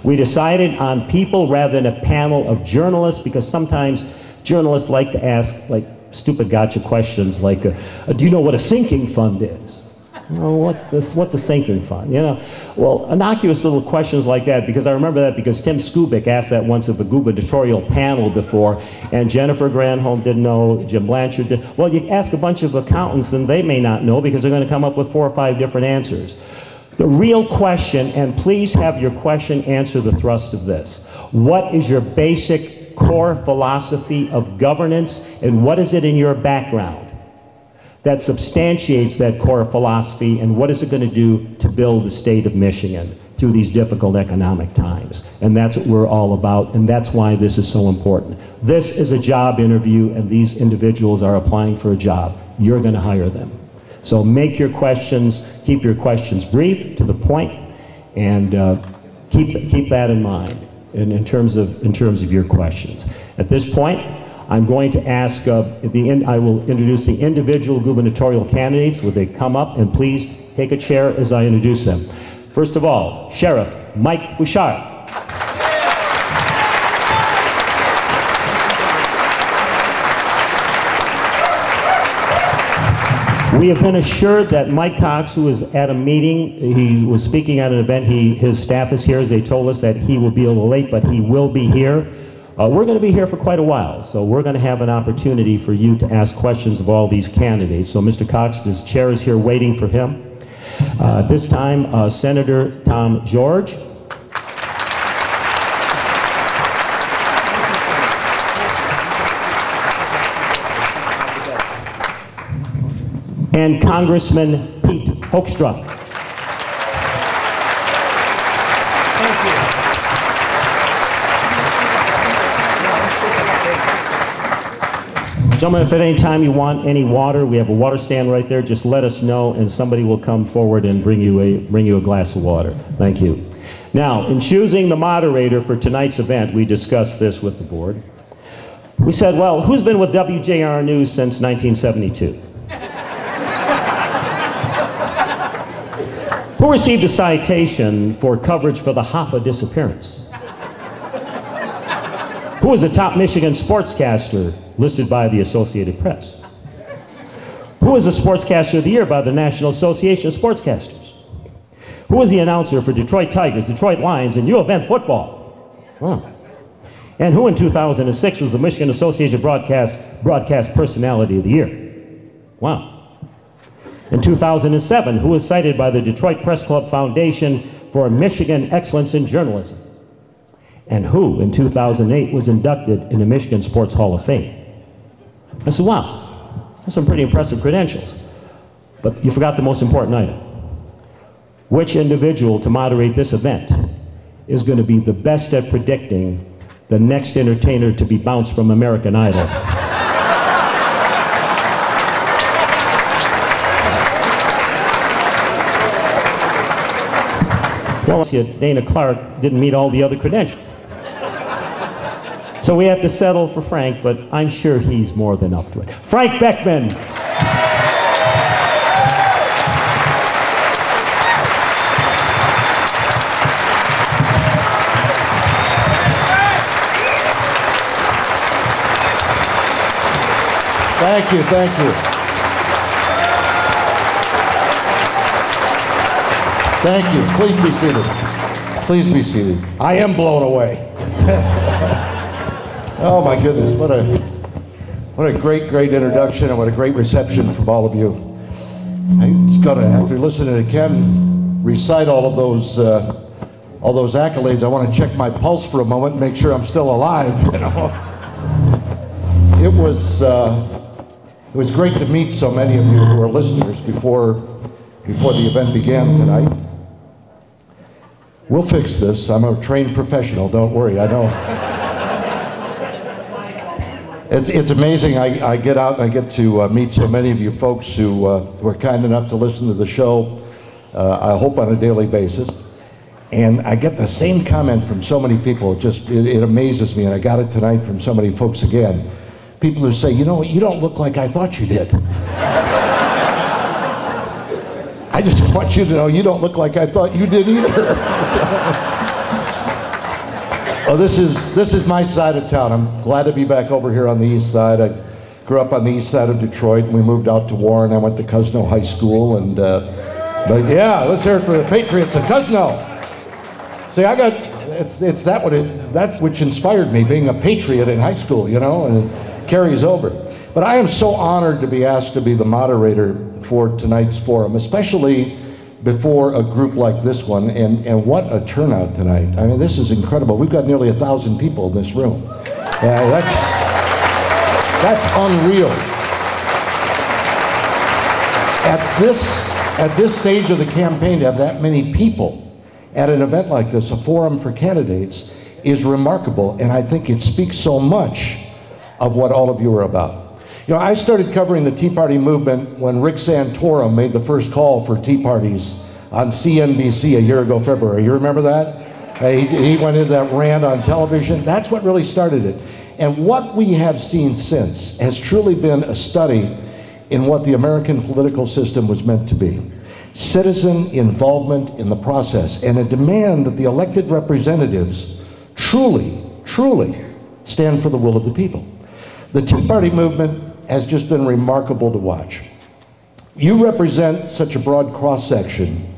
We decided on people rather than a panel of journalists, because sometimes journalists like to ask like stupid gotcha questions like, do you know what a sinking fund is? Oh, what's this? What's a sinking fund? You know, well, innocuous little questions like that, because I remember that because Tim Skubic asked that once of a gubernatorial panel before, and Jennifer Granholm didn't know, Jim Blanchard did. Well, you ask a bunch of accountants and they may not know because they're going to come up with 4 or 5 different answers. The real question, and please have your question answer the thrust of this. What is your basic core philosophy of governance, and what is it in your background that substantiates that core philosophy, and what is it going to do to build the state of Michigan through these difficult economic times? And that's what we're all about, and that's why this is so important. This is a job interview, and these individuals are applying for a job. You're going to hire them. So make your questions, keep your questions brief, to the point, and keep that in mind in terms of your questions. At this point, I'm going to ask, I will introduce the individual gubernatorial candidates. Would they come up and please take a chair as I introduce them? First of all, Sheriff Mike Bouchard. We have been assured that Mike Cox, who is at a meeting, he was speaking at an event, his staff is here, as they told us that he will be a little late, but he will be here. We're going to be here for quite a while, so we're going to have an opportunity for you to ask questions of all these candidates. So Mr. Cox, his chair is here waiting for him. At this time, Senator Tom George. And Congressman Pete Hoekstra. Thank you. Gentlemen, if at any time you want any water, we have a water stand right there. Just let us know, and somebody will come forward and bring you a glass of water. Thank you. Now, in choosing the moderator for tonight's event, we discussed this with the board. We said, well, who's been with WJR News since 1972? Who received a citation for coverage for the Hoffa disappearance? Who was the top Michigan sportscaster listed by the Associated Press? Who was the Sportscaster of the Year by the National Association of Sportscasters? Who was the announcer for Detroit Tigers, Detroit Lions, and U of M football? Wow. And who in 2006 was the Michigan Association Broadcast Personality of the Year? Wow. In 2007, who was cited by the Detroit Press Club Foundation for Michigan Excellence in Journalism? And who in 2008 was inducted in the Michigan Sports Hall of Fame? I said, wow, that's some pretty impressive credentials. But you forgot the most important item. Which individual to moderate this event is going to be the best at predicting the next entertainer to be bounced from American Idol? Well, Dana Clark didn't meet all the other credentials. So we have to settle for Frank, but I'm sure he's more than up to it. Frank Beckmann. Thank you, thank you. Thank you. Please be seated. Please be seated. I am blown away. Oh my goodness, what a great introduction, and what a great reception from all of you. I'm just gonna, after listening to Ken recite all of those accolades, I want to check my pulse for a moment and make sure I'm still alive. You know, it was great to meet so many of you who are listeners before the event began tonight. We'll fix this. I'm a trained professional, don't worry, I know. It's amazing. I get out and I get to meet so many of you folks who were kind enough to listen to the show, I hope on a daily basis. And I get the same comment from so many people. It amazes me, and I got it tonight from so many folks again. People who say, you know, you don't look like I thought you did. I just want you to know you don't look like I thought you did either. Oh, this is my side of town. I'm glad to be back over here on the east side. I grew up on the east side of Detroit, and we moved out to Warren. I went to Cusno High School, and but yeah, let's hear it for the Patriots of Cusno. See, it's that which inspired me, being a Patriot in high school, you know, and it carries over. But I am so honored to be asked to be the moderator for tonight's forum, especially before a group like this one, and what a turnout tonight. I mean, this is incredible. We've got nearly 1,000 people in this room. That's unreal. At this stage of the campaign, to have that many people at an event like this, a forum for candidates, is remarkable, and I think it speaks so much of what all of you are about. You know, I started covering the Tea Party movement when Rick Santorum made the first call for tea parties on CNBC a year ago, February. You remember that? He went into that rant on television. That's what really started it. And what we have seen since has truly been a study in what the American political system was meant to be. Citizen involvement in the process, and a demand that the elected representatives truly stand for the will of the people. The Tea Party movement has just been remarkable to watch. You represent such a broad cross-section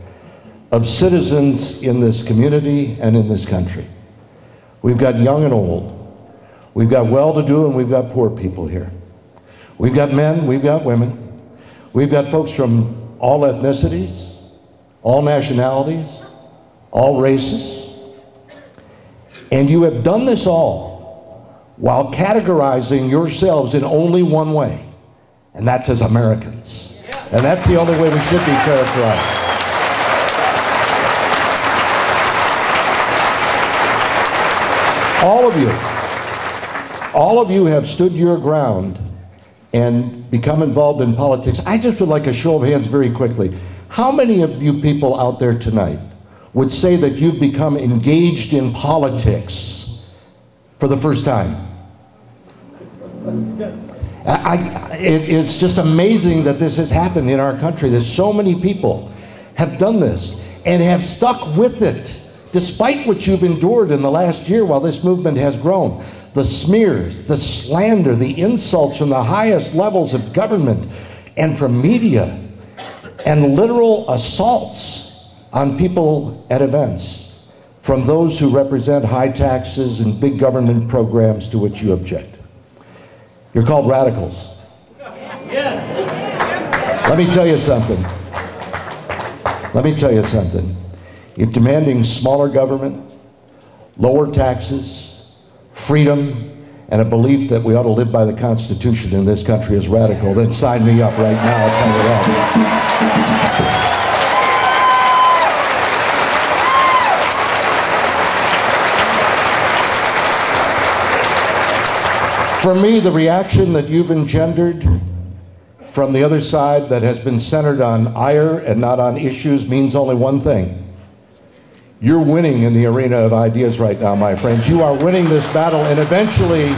of citizens in this community and in this country. We've got young and old. We've got well-to-do and we've got poor people here. We've got men, we've got women. We've got folks from all ethnicities, all nationalities, all races. And you have done this all while categorizing yourselves in only one way, and that's as Americans. And that's the only way we should be characterized. All of you have stood your ground and become involved in politics. I just would like a show of hands very quickly. How many of you people out there tonight would say that you've become engaged in politics for the first time? It's just amazing that this has happened in our country. There's so many people have done this and have stuck with it, despite what you've endured in the last year while this movement has grown. The smears, the slander, the insults from the highest levels of government and from media, and literal assaults on people at events from those who represent high taxes and big government programs to which you object. You're called radicals. Let me tell you something. If demanding smaller government, lower taxes, freedom, and a belief that we ought to live by the Constitution in this country is radical, then sign me up right now, I'll tell you that. For me, the reaction that you've engendered from the other side that has been centered on ire and not on issues means only one thing. You're winning in the arena of ideas right now, my friends. You are winning this battle, and eventually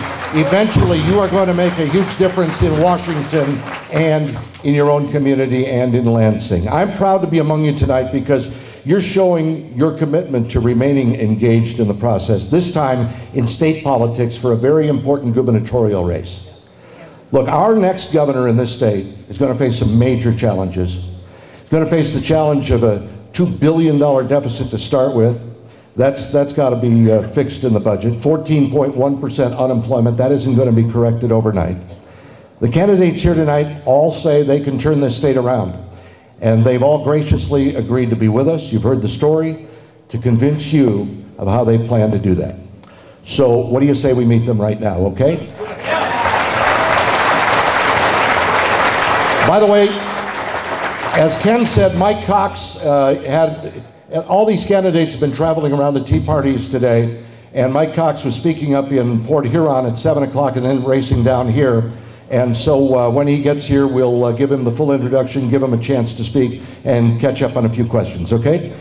you are going to make a huge difference in Washington and in your own community and in Lansing. I'm proud to be among you tonight because you're showing your commitment to remaining engaged in the process, this time in state politics for a very important gubernatorial race. Look, our next governor in this state is going to face some major challenges. He's going to face the challenge of a $2 billion deficit to start with. That's got to be fixed in the budget. 14.1% unemployment. That isn't going to be corrected overnight. The candidates here tonight all say they can turn this state around, and they've all graciously agreed to be with us. You've heard the story, to convince you of how they plan to do that. So what do you say we meet them right now, okay? By the way, as Ken said, Mike Cox all these candidates have been traveling around the tea parties today, and Mike Cox was speaking up in Port Huron at 7 o'clock and then racing down here. And so when he gets here, we'll give him the full introduction, give him a chance to speak, and catch up on a few questions, okay?